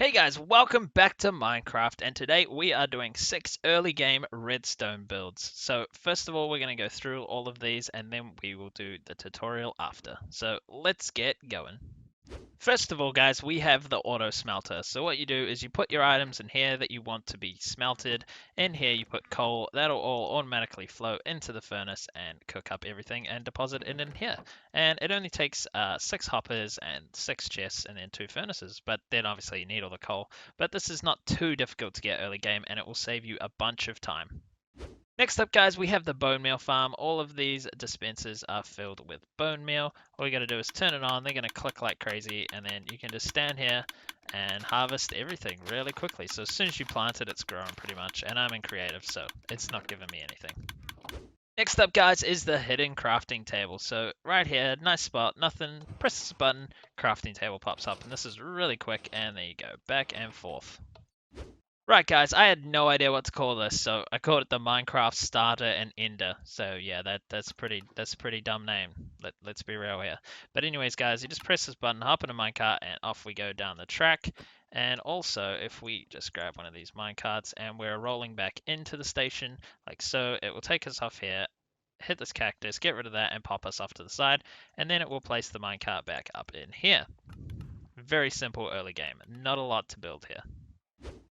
Hey guys, welcome back to Minecraft, and today we are doing 6 early game redstone builds. So first of all, we're going to go through all of these and then we will do the tutorial after. So let's get going. First of all, guys, we have the auto smelter. So what you do is you put your items in here that you want to be smelted. In here you put coal. That'll all automatically flow into the furnace and cook up everything and deposit it in here. And it only takes 6 hoppers and 6 chests and then 2 furnaces. But then obviously you need all the coal. But this is not too difficult to get early game and it will save you a bunch of time. Next up, guys, we have the bone meal farm. All of these dispensers are filled with bone meal. All you got to do is turn it on. They're going to click like crazy, and then you can just stand here and harvest everything really quickly. So as soon as you plant it, it's growing pretty much. And I'm in creative, so it's not giving me anything. Next up, guys, is the hidden crafting table. So right here, nice spot, nothing. Press this button, crafting table pops up, and this is really quick. And there you go, back and forth. Right, guys, I had no idea what to call this, so I called it the Minecraft Starter and Ender. So yeah, that's a pretty dumb name. Let's be real here. But anyways, guys, you just press this button, hop in a minecart, and off we go down the track. And also, if we just grab one of these minecarts and we're rolling back into the station, like so, it will take us off here, hit this cactus, get rid of that, and pop us off to the side, and then it will place the minecart back up in here. Very simple early game. Not a lot to build here.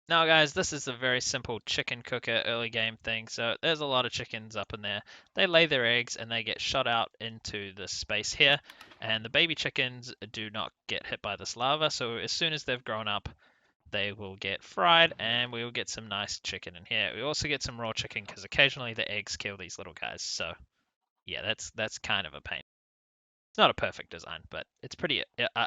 Now guys, this is a very simple chicken cooker early game thing. So there's a lot of chickens up in there. They lay their eggs and they get shot out into this space here. And the baby chickens do not get hit by this lava. So as soon as they've grown up, they will get fried and we will get some nice chicken in here. We also get some raw chicken because occasionally the eggs kill these little guys. So yeah, that's kind of a pain. It's not a perfect design, but it's pretty.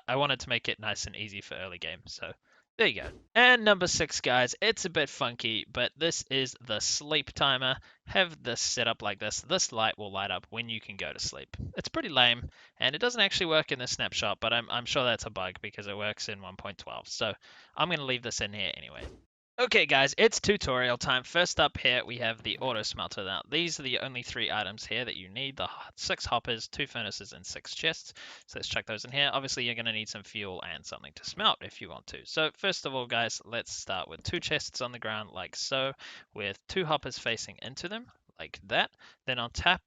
I wanted to make it nice and easy for early game. So there you go. And number 6, guys, it's a bit funky, but this is the sleep timer. Have this set up like this. This light will light up when you can go to sleep. It's pretty lame, and it doesn't actually work in this snapshot, but I'm sure that's a bug because it works in 1.12. So I'm going to leave this in here anyway. Okay guys, it's tutorial time. First up here we have the auto smelter. Now these are the only 3 items here that you need. The 6 hoppers, 2 furnaces and 6 chests. So let's chuck those in here. Obviously you're going to need some fuel and something to smelt if you want to. So first of all guys, let's start with 2 chests on the ground like so, with 2 hoppers facing into them like that. Then on top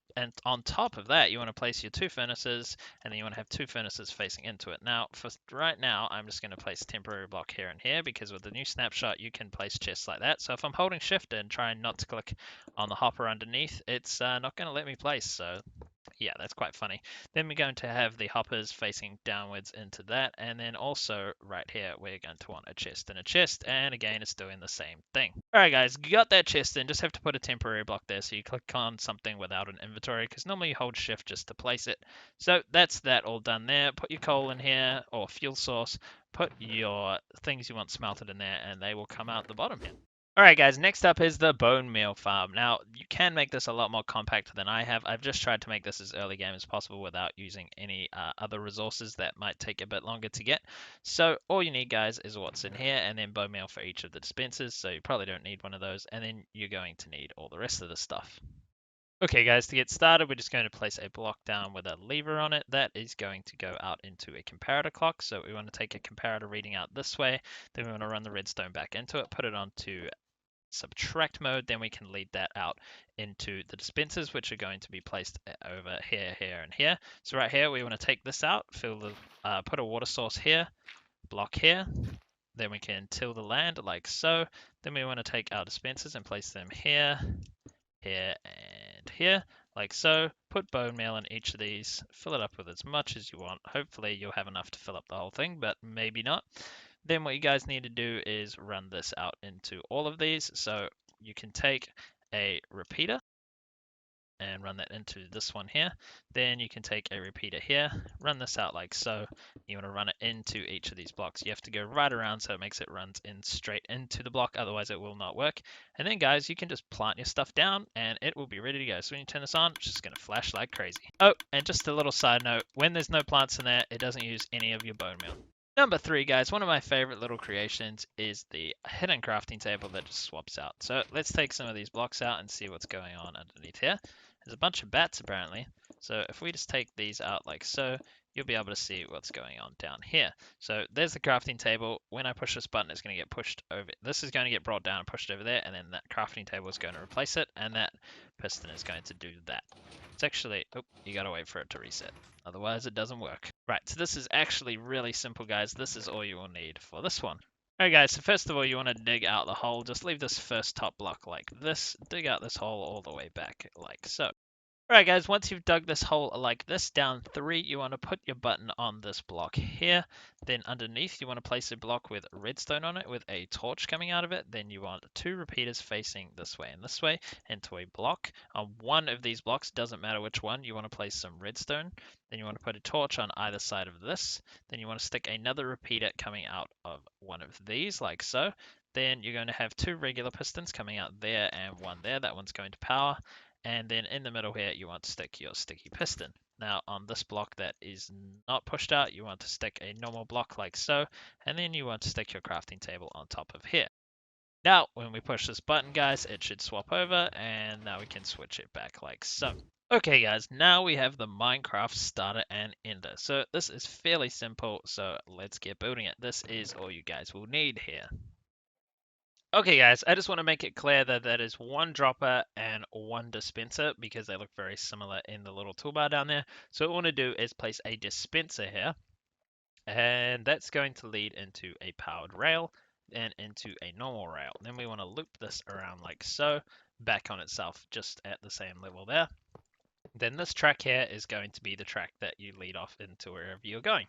of that, you want to place your 2 furnaces, and then you want to have 2 furnaces facing into it. Now, for right now, I'm just going to place a temporary block here and here because with the new snapshot, you can place chests like that. So if I'm holding shift and trying not to click on the hopper underneath, it's not going to let me place. So yeah, that's quite funny. Then we're going to have the hoppers facing downwards into that, and then also right here we're going to want a chest and a chest, and again it's doing the same thing. Alright guys, you got that chest in, just have to put a temporary block there so you click on something without an inventory, because normally you hold shift just to place it. So that's that all done there. Put your coal in here, or fuel source, put your things you want smelted in there, and they will come out the bottom here. Alright guys, next up is the bone meal farm. Now, you can make this a lot more compact than I have. I've just tried to make this as early game as possible without using any other resources that might take a bit longer to get. So all you need guys is what's in here and then bone meal for each of the dispensers. So you probably don't need one of those, and then you're going to need all the rest of the stuff. Okay guys, to get started, we're just going to place a block down with a lever on it. That is going to go out into a comparator clock. So we want to take a comparator reading out this way. Then we want to run the redstone back into it, put it onto subtract mode, then we can lead that out into the dispensers, which are going to be placed over here, here, and here. So right here, we want to take this out, put a water source here, block here, then we can till the land like so. Then we want to take our dispensers and place them here, here, and here, like so. Put bone meal in each of these, fill it up with as much as you want. Hopefully you'll have enough to fill up the whole thing, but maybe not. Then what you guys need to do is run this out into all of these. So you can take a repeater and run that into this one here. Then you can take a repeater here, run this out like so. You want to run it into each of these blocks. You have to go right around so it makes it runs in straight into the block, otherwise it will not work. And then guys, you can just plant your stuff down and it will be ready to go. So when you turn this on, it's just going to flash like crazy. Oh, and just a little side note, when there's no plants in there, it doesn't use any of your bone meal. Number 3, guys, one of my favorite little creations is the hidden crafting table that just swaps out. So let's take some of these blocks out and see what's going on underneath here. There's a bunch of bats apparently. So if we just take these out like so, you'll be able to see what's going on down here. So there's the crafting table. When I push this button, it's going to get pushed over. This is going to get brought down and pushed over there, and then that crafting table is going to replace it, and that piston is going to do that. It's actually, oh, you got to wait for it to reset. Otherwise, it doesn't work. Right, so this is actually really simple, guys. This is all you will need for this one. Alright guys, so first of all you want to dig out the hole. Just leave this first top block like this. Dig out this hole all the way back like so. Alright guys, once you've dug this hole like this down 3, you want to put your button on this block here. Then underneath you want to place a block with redstone on it with a torch coming out of it. Then you want 2 repeaters facing this way and this way into a block. On one of these blocks, doesn't matter which one, you want to place some redstone. Then you want to put a torch on either side of this. Then you want to stick another repeater coming out of one of these like so. Then you're going to have 2 regular pistons coming out there and one there. That one's going to power. And then in the middle here, you want to stick your sticky piston. Now on this block that is not pushed out, you want to stick a normal block like so, and then you want to stick your crafting table on top of here. Now, when we push this button, guys, it should swap over, and now we can switch it back like so. Okay, guys, now we have the Minecraft starter and ender. So this is fairly simple, so let's get building it. This is all you guys will need here. Okay guys, I just want to make it clear that that is 1 dropper and 1 dispenser because they look very similar in the little toolbar down there. So what we want to do is place a dispenser here, and that's going to lead into a powered rail and into a normal rail. Then we want to loop this around like so, back on itself just at the same level there. Then this track here is going to be the track that you lead off into wherever you're going.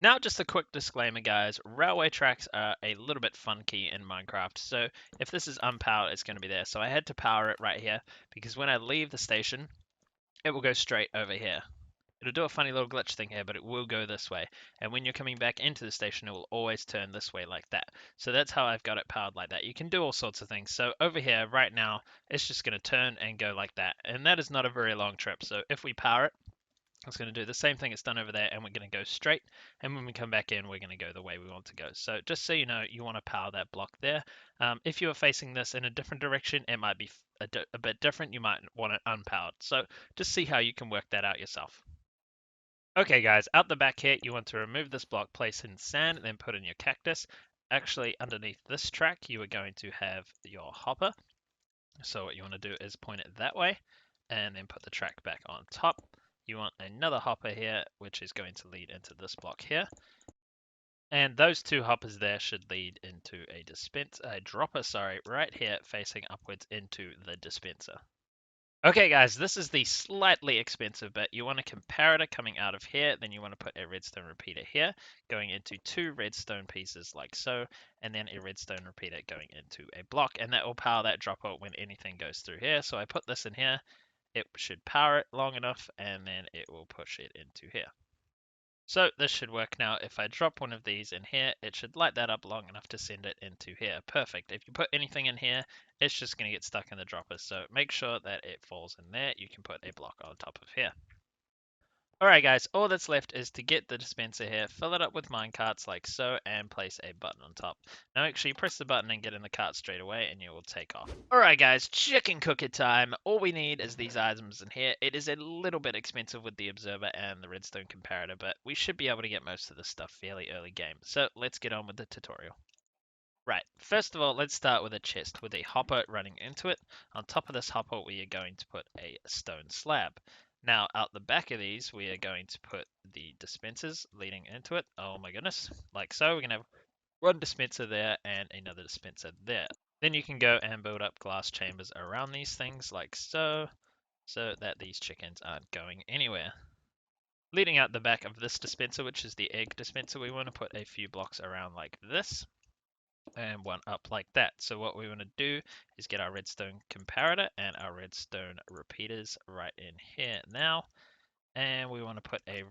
Now, just a quick disclaimer, guys. Railway tracks are a little bit funky in Minecraft, so if this is unpowered, it's going to be there. So I had to power it right here, because when I leave the station, it will go straight over here. It'll do a funny little glitch thing here, but it will go this way. And when you're coming back into the station, it will always turn this way like that. So that's how I've got it powered like that. You can do all sorts of things. So over here, right now, it's just going to turn and go like that. And that is not a very long trip. So if we power it, it's going to do the same thing it's done over there, and we're going to go straight, and when we come back in, we're going to go the way we want to go. So just so you know, you want to power that block there. If you are facing this in a different direction, it might be a bit different. You might want it unpowered. So just see how you can work that out yourself. Okay guys, out the back here, you want to remove this block, place in sand, then put in your cactus. Actually, underneath this track, you are going to have your hopper. So what you want to do is point it that way, and then put the track back on top. You want another hopper here, which is going to lead into this block here. And those 2 hoppers there should lead into a dropper, right here facing upwards into the dispenser. Okay guys, this is the slightly expensive bit. You want a comparator coming out of here, then you want to put a redstone repeater here, going into 2 redstone pieces like so, and then a redstone repeater going into a block, and that will power that dropper when anything goes through here. So I put this in here. It should power it long enough, and then it will push it into here. So this should work now. If I drop one of these in here, it should light that up long enough to send it into here. Perfect. If you put anything in here, it's just going to get stuck in the dropper. So make sure that it falls in there. You can put a block on top of here. Alright guys, all that's left is to get the dispenser here, fill it up with minecarts like so, and place a button on top. Now make sure you press the button and get in the cart straight away, and you will take off. Alright guys, chicken cooker time. All we need is these items in here. It is a little bit expensive with the observer and the redstone comparator, but we should be able to get most of this stuff fairly early game. So let's get on with the tutorial. Right, first of all, let's start with a chest with a hopper running into it. On top of this hopper, we are going to put a stone slab. Now, out the back of these, we are going to put the dispensers leading into it. Oh my goodness, like so. We're going to have 1 dispenser there and another dispenser there. Then you can go and build up glass chambers around these things like so, so that these chickens aren't going anywhere. Leading out the back of this dispenser, which is the egg dispenser, we want to put a few blocks around like this, and 1 up like that. So what we want to do is get our redstone comparator and our redstone repeaters right in here now. And we want to put a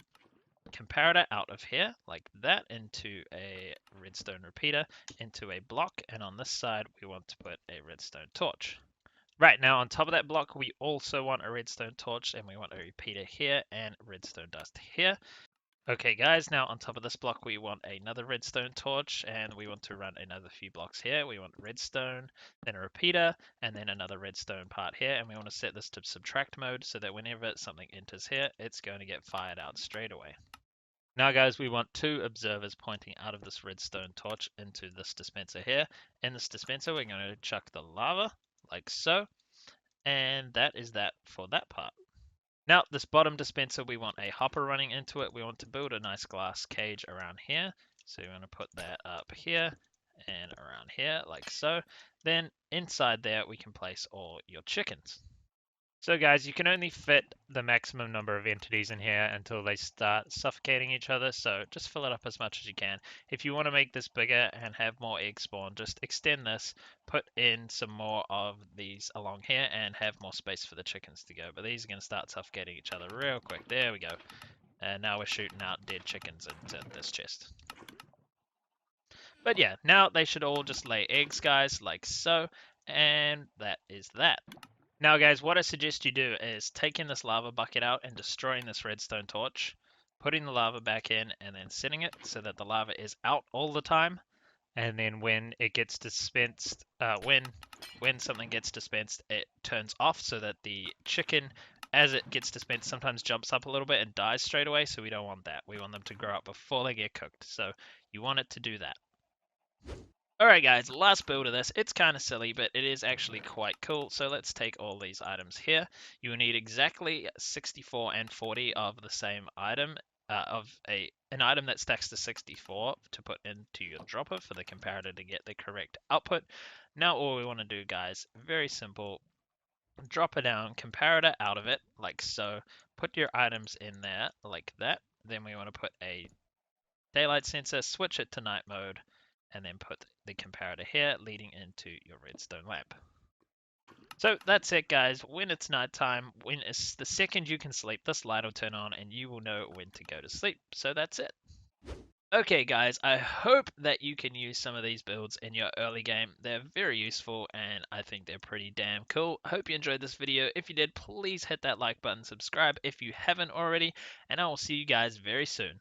comparator out of here like that into a redstone repeater into a block. And on this side, we want to put a redstone torch. Right, now on top of that block, we also want a redstone torch, and we want a repeater here and redstone dust here. Okay guys, now on top of this block we want another redstone torch, and we want to run another few blocks here. We want redstone, then a repeater, and then another redstone part here, and we want to set this to subtract mode so that whenever something enters here, it's going to get fired out straight away. Now guys, we want 2 observers pointing out of this redstone torch into this dispenser here. In this dispenser, we're going to chuck the lava, like so. And that is that for that part. Now, this bottom dispenser, we want a hopper running into it. We want to build a nice glass cage around here. So we're going to put that up here and around here, like so. Then inside there, we can place all your chickens. So guys, you can only fit the maximum number of entities in here until they start suffocating each other, so just fill it up as much as you can. If you want to make this bigger and have more egg spawn, just extend this, put in some more of these along here, and have more space for the chickens to go. But these are going to start suffocating each other real quick. There we go. And now we're shooting out dead chickens into this chest. But yeah, now they should all just lay eggs, guys, like so. And that is that. Now guys, what I suggest you do is taking this lava bucket out and destroying this redstone torch, putting the lava back in and then setting it so that the lava is out all the time. And then when it gets dispensed, when something gets dispensed, it turns off so that the chicken, as it gets dispensed, sometimes jumps up a little bit and dies straight away. So we don't want that. We want them to grow up before they get cooked. So you want it to do that. Alright guys, last build of this. It's kind of silly, but it is actually quite cool. So let's take all these items here. You will need exactly 64 and 40 of the same item, an item that stacks to 64 to put into your dropper for the comparator to get the correct output. Now all we want to do, guys, very simple. Drop it down, comparator out of it, like so. Put your items in there, like that. Then we want to put a daylight sensor, switch it to night mode, and then put the comparator here leading into your redstone lamp. So that's it guys, when it's nighttime, when it's the second you can sleep, this light will turn on and you will know when to go to sleep. So that's it. Okay guys, I hope that you can use some of these builds in your early game. They're very useful and I think they're pretty damn cool. I hope you enjoyed this video. If you did, please hit that like button, subscribe if you haven't already, and I will see you guys very soon.